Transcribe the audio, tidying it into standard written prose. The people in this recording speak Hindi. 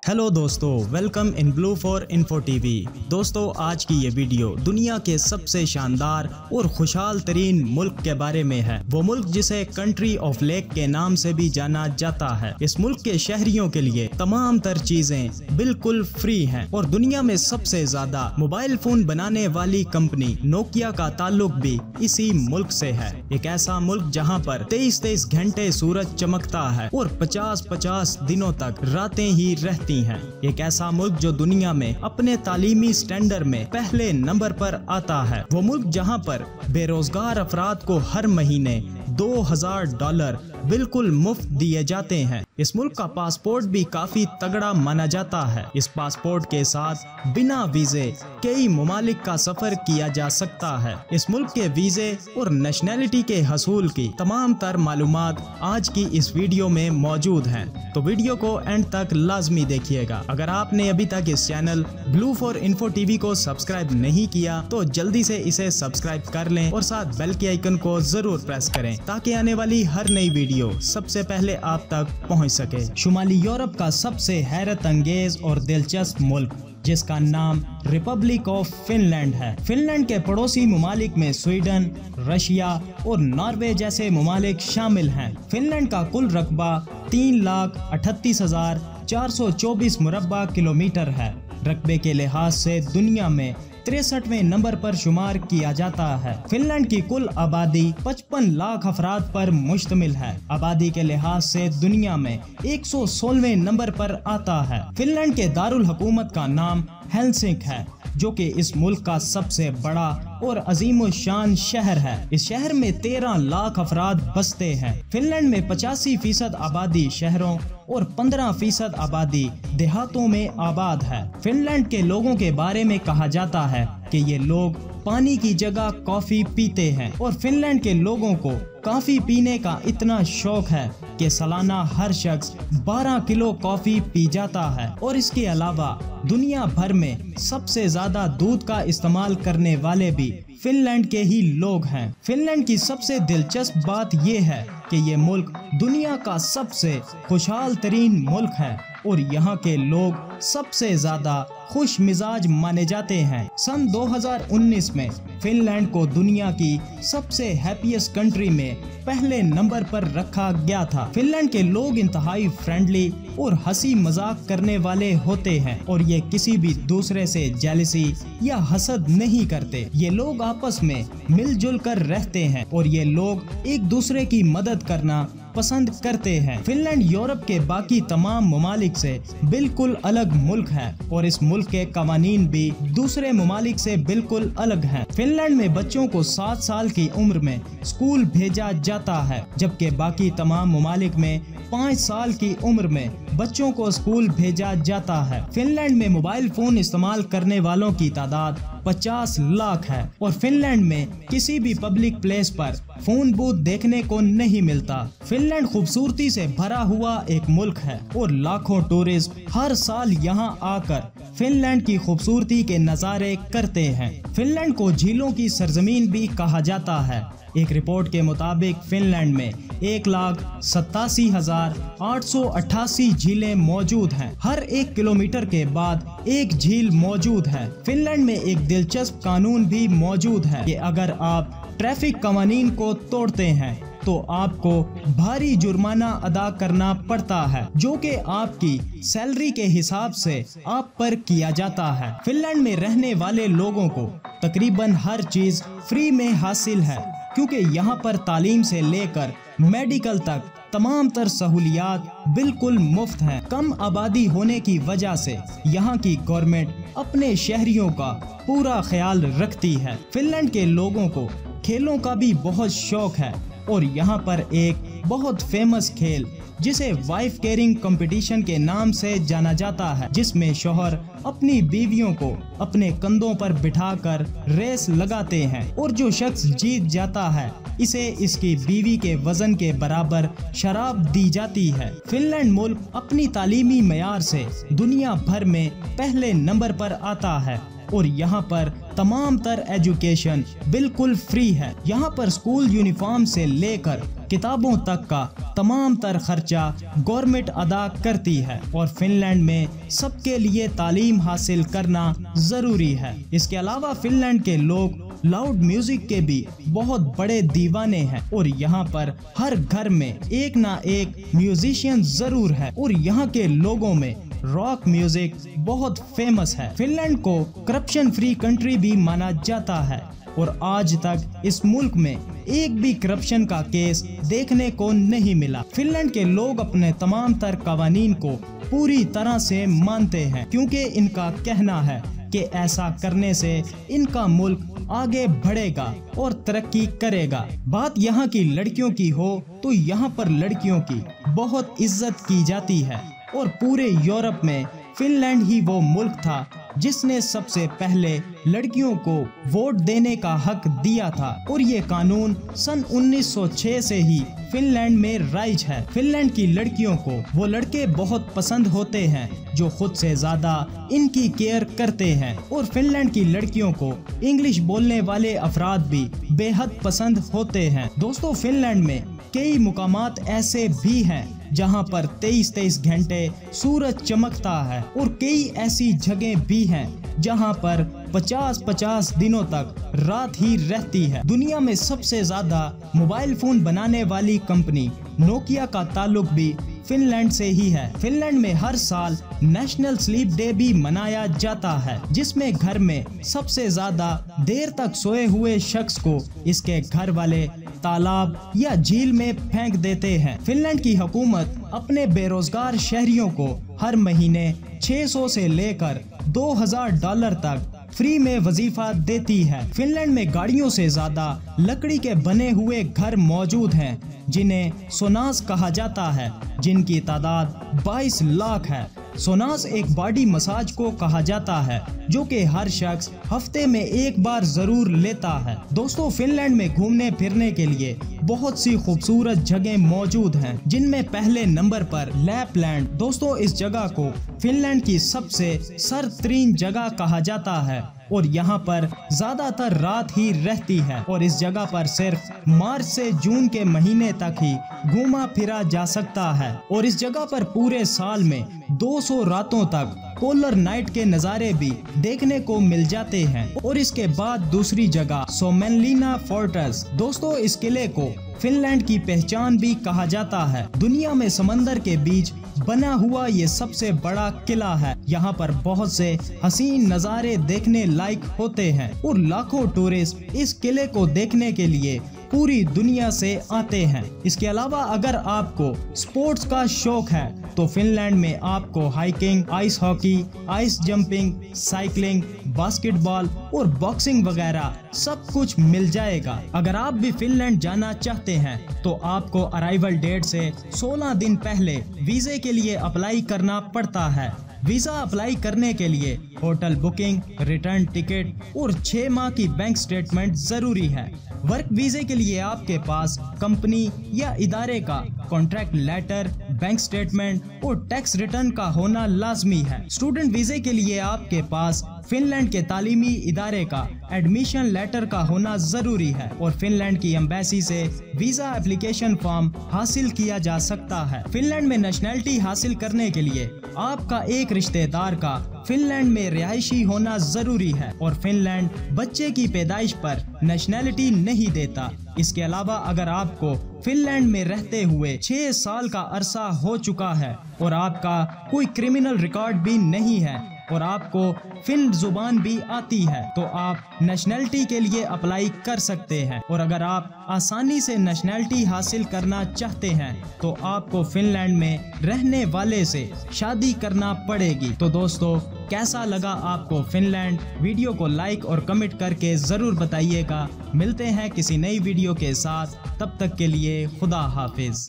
हेलो दोस्तों, welcome in blue for info TV. दोस्तों, आज की ये वीडियो दुनिया के सबसे शानदार और खुशहाल तरीन मुल्क के बारे में है। वो मुल्क जिसे कंट्री ऑफ लेक के नाम से भी जाना जाता है। इस मुल्क के शहरियों के लिए तमाम तर चीजें बिल्कुल फ्री हैं और दुनिया में सबसे ज्यादा मोबाइल फोन बनाने वाली कंपनी नोकिया का ताल्लुक भी इसी मुल्क से है। एक ऐसा मुल्क जहाँ पर 23 घंटे सूरज चमकता है और 50 दिनों तक रातें ही रहती हैं। एक ऐसा मुल्क जो दुनिया में अपने तालीमी स्टैंडर्ड में पहले नंबर पर आता है। वो मुल्क जहां पर बेरोजगार अफराद को हर महीने $2000 बिल्कुल मुफ्त दिए जाते हैं। इस मुल्क का पासपोर्ट भी काफी तगड़ा माना जाता है। इस पासपोर्ट के साथ बिना वीजे कई मुमालिक का सफर किया जा सकता है। इस मुल्क के वीजे और नेशनैलिटी के हसूल की तमाम तर मालूमात आज की इस वीडियो में मौजूद हैं, तो वीडियो को एंड तक लाजमी देखिएगा। अगर आपने अभी तक इस channel blue for info TV को सब्सक्राइब नहीं किया तो जल्दी से इसे सब्सक्राइब कर लें और साथ बेल के आइकन को जरूर प्रेस करें ताकि आने वाली हर नई वीडियो सबसे पहले आप तक पहुंच सके। शुमाली यूरोप का सबसे हैरत अंगेज और दिलचस्प मुल्क जिसका नाम रिपब्लिक ऑफ फिनलैंड है। फिनलैंड के पड़ोसी मुमालिक में स्वीडन, रशिया और नॉर्वे जैसे मुमालिक शामिल हैं। फिनलैंड का कुल रकबा 3,38,424 मुरब्बा किलोमीटर है। रकबे के लिहाज से दुनिया में 63वें नंबर पर शुमार किया जाता है। फिनलैंड की कुल आबादी 55 लाख अफराद पर मुश्तमिल है। आबादी के लिहाज से दुनिया में 116वें नंबर पर आता है। फिनलैंड के दारुल हुकूमत का नाम हेलसिंक है, जो कि इस मुल्क का सबसे बड़ा और अजीम शान शहर है। इस शहर में 13 लाख अफराद बसते हैं। फिनलैंड में 85% आबादी शहरों और 15% आबादी देहातों में आबाद है। फिनलैंड के लोगों के बारे में कहा जाता है कि ये लोग पानी की जगह कॉफी पीते हैं और फिनलैंड के लोगों को कॉफी पीने का इतना शौक है कि सालाना हर शख्स 12 किलो कॉफी पी जाता है। और इसके अलावा दुनिया भर में सबसे ज्यादा दूध का इस्तेमाल करने वाले भी फिनलैंड के ही लोग हैं। फिनलैंड की सबसे दिलचस्प बात यह है कि ये मुल्क दुनिया का सबसे खुशहाल तरीन मुल्क है और यहाँ के लोग सबसे ज्यादा खुश मिजाज माने जाते हैं। सन 2019 में फिनलैंड को दुनिया की सबसे हैप्पीएस्ट कंट्री में पहले नंबर पर रखा गया था। फिनलैंड के लोग इंतहाई फ्रेंडली और हंसी मजाक करने वाले होते हैं और ये किसी भी दूसरे से जेलसी या हसद नहीं करते। ये लोग आपस में मिलजुल कर रहते हैं और ये लोग एक दूसरे की मदद करना पसंद करते हैं। फिनलैंड यूरोप के बाकी तमाम ममालिक से बिल्कुल अलग मुल्क है और इस मुल्क के कवानीन भी दूसरे ममालिक से बिल्कुल अलग हैं। फिनलैंड में बच्चों को 7 साल की उम्र में स्कूल भेजा जाता है, जबकि बाकी तमाम ममालिक में 5 साल की उम्र में बच्चों को स्कूल भेजा जाता है। फिनलैंड में मोबाइल फोन इस्तेमाल करने वालों की तादाद 50 लाख है और फिनलैंड में किसी भी पब्लिक प्लेस पर फोन बूथ देखने को नहीं मिलता। फिनलैंड खूबसूरती से भरा हुआ एक मुल्क है और लाखों टूरिस्ट हर साल यहाँ आकर फिनलैंड की खूबसूरती के नज़ारे करते हैं। फिनलैंड को झीलों की सरजमीन भी कहा जाता है। एक रिपोर्ट के मुताबिक फिनलैंड में 1,87,888 झीलें मौजूद हैं। हर 1 किलोमीटर के बाद एक झील मौजूद है। फिनलैंड में एक दिलचस्प कानून भी मौजूद है कि अगर आप ट्रैफिक कवानीन को तोड़ते हैं तो आपको भारी जुर्माना अदा करना पड़ता है, जो कि आपकी सैलरी के हिसाब से आप पर किया जाता है। फिनलैंड में रहने वाले लोगों को तकरीबन हर चीज फ्री में हासिल है, क्योंकि यहाँ पर तालीम से लेकर मेडिकल तक तमाम तर सहूलियात बिल्कुल मुफ्त हैं। कम आबादी होने की वजह से यहाँ की गवर्नमेंट अपने शहरियों का पूरा ख्याल रखती है। फिनलैंड के लोगों को खेलों का भी बहुत शौक है और यहाँ पर एक बहुत फेमस खेल जिसे वाइफ केयरिंग कंपटीशन के नाम से जाना जाता है, जिसमें शौहर अपनी बीवियों को अपने कंधों पर बिठाकर रेस लगाते हैं और जो शख्स जीत जाता है इसे इसकी बीवी के वजन के बराबर शराब दी जाती है। फिनलैंड मुल्क अपनी तालीमी मयार से दुनिया भर में पहले नंबर पर आता है और यहाँ पर तमाम तर एजुकेशन बिल्कुल फ्री है। यहाँ पर स्कूल यूनिफॉर्म से लेकर किताबों तक का तमाम तर खर्चा गवर्नमेंट अदा करती है और फिनलैंड में सबके लिए तालीम हासिल करना जरूरी है। इसके अलावा फिनलैंड के लोग लाउड म्यूजिक के भी बहुत बड़े दीवाने हैं और यहाँ पर हर घर में एक ना एक म्यूजिशियन जरूर है और यहाँ के लोगों में रॉक म्यूजिक बहुत फेमस है। फिनलैंड को करप्शन फ्री कंट्री भी माना जाता है और आज तक इस मुल्क में एक भी करप्शन का केस देखने को नहीं मिला। फिनलैंड के लोग अपने तमाम तर कवानीन को पूरी तरह से मानते हैं क्योंकि इनका कहना है कि ऐसा करने से इनका मुल्क आगे बढ़ेगा और तरक्की करेगा। बात यहाँ की लड़कियों की हो तो यहाँ पर लड़कियों की बहुत इज्जत की जाती है और पूरे यूरोप में फिनलैंड ही वो मुल्क था जिसने सबसे पहले लड़कियों को वोट देने का हक दिया था और ये कानून सन 1906 से ही फिनलैंड में राइज है। फिनलैंड की लड़कियों को वो लड़के बहुत पसंद होते हैं जो खुद से ज्यादा इनकी केयर करते हैं और फिनलैंड की लड़कियों को इंग्लिश बोलने वाले अफराद भी बेहद पसंद होते हैं। दोस्तों, फिनलैंड में कई मुकामात ऐसे भी हैं जहां पर 23-23 घंटे सूरज चमकता है और कई ऐसी जगह भी हैं जहां पर 50-50 दिनों तक रात ही रहती है। दुनिया में सबसे ज्यादा मोबाइल फोन बनाने वाली कंपनी नोकिया का ताल्लुक भी फिनलैंड से ही है। फिनलैंड में हर साल नेशनल स्लीप डे भी मनाया जाता है जिसमें घर में सबसे ज्यादा देर तक सोए हुए शख्स को इसके घर वाले तालाब या झील में फेंक देते हैं। फिनलैंड की हुकूमत अपने बेरोजगार शहरियों को हर महीने 600 से लेकर $2000 तक फ्री में वजीफा देती है। फिनलैंड में गाड़ियों से ज्यादा लकड़ी के बने हुए घर मौजूद हैं जिन्हें सोनास कहा जाता है, जिनकी तादाद 22 लाख है। सोनास एक बॉडी मसाज को कहा जाता है जो कि हर शख्स हफ्ते में एक बार जरूर लेता है। दोस्तों, फिनलैंड में घूमने फिरने के लिए बहुत सी खूबसूरत जगह मौजूद हैं जिनमें पहले नंबर पर लैपलैंड। दोस्तों, इस जगह को फिनलैंड की सबसे सर्द-तरीन जगह कहा जाता है और यहाँ पर ज्यादातर रात ही रहती है और इस जगह पर सिर्फ मार्च से जून के महीने तक ही घूमा फिरा जा सकता है और इस जगह पर पूरे साल में 200 रातों तक पोलर नाइट के नज़ारे भी देखने को मिल जाते हैं। और इसके बाद दूसरी जगह सोमेनलिना फोर्ट्रेस। दोस्तों, इस किले को फिनलैंड की पहचान भी कहा जाता है। दुनिया में समंदर के बीच बना हुआ ये सबसे बड़ा किला है। यहाँ पर बहुत से हसीन नज़ारे देखने लायक होते हैं और लाखों टूरिस्ट इस किले को देखने के लिए पूरी दुनिया से आते हैं। इसके अलावा अगर आपको स्पोर्ट्स का शौक है तो फिनलैंड में आपको hiking, ice hockey, ice jumping, cycling, basketball और बॉक्सिंग वगैरह सब कुछ मिल जाएगा। अगर आप भी फिनलैंड जाना चाहते हैं तो आपको अराइवल डेट से 16 दिन पहले वीजे के लिए अप्लाई करना पड़ता है। वीजा अप्लाई करने के लिए होटल बुकिंग, रिटर्न टिकट और 6 माह की बैंक स्टेटमेंट जरूरी है। वर्क वीजे के लिए आपके पास कंपनी या इदारे का कॉन्ट्रैक्ट लेटर, बैंक स्टेटमेंट और टैक्स रिटर्न का होना लाजमी है। स्टूडेंट वीजे के लिए आपके पास फिनलैंड के तालीमी इदारे का एडमिशन लेटर का होना जरूरी है और फिनलैंड की एम्बेसी से वीजा एप्लीकेशन फॉर्म हासिल किया जा सकता है। फिनलैंड में नेशनैलिटी हासिल करने के लिए आपका एक रिश्तेदार का फिनलैंड में रिहायशी होना जरूरी है और फिनलैंड बच्चे की पैदाइश पर नेशनैलिटी नहीं देता। इसके अलावा अगर आपको फिनलैंड में रहते हुए 6 साल का अरसा हो चुका है और आपका कोई क्रिमिनल रिकॉर्ड भी नहीं है और आपको फिन जुबान भी आती है तो आप नेशनैलिटी के लिए अप्लाई कर सकते हैं। और अगर आप आसानी से नेशनैलिटी हासिल करना चाहते हैं तो आपको फिनलैंड में रहने वाले से शादी करना पड़ेगी। तो दोस्तों, कैसा लगा आपको फिनलैंड? वीडियो को लाइक और कमेंट करके ज़रूर बताइएगा। मिलते हैं किसी नई वीडियो के साथ, तब तक के लिए खुदा हाफिज।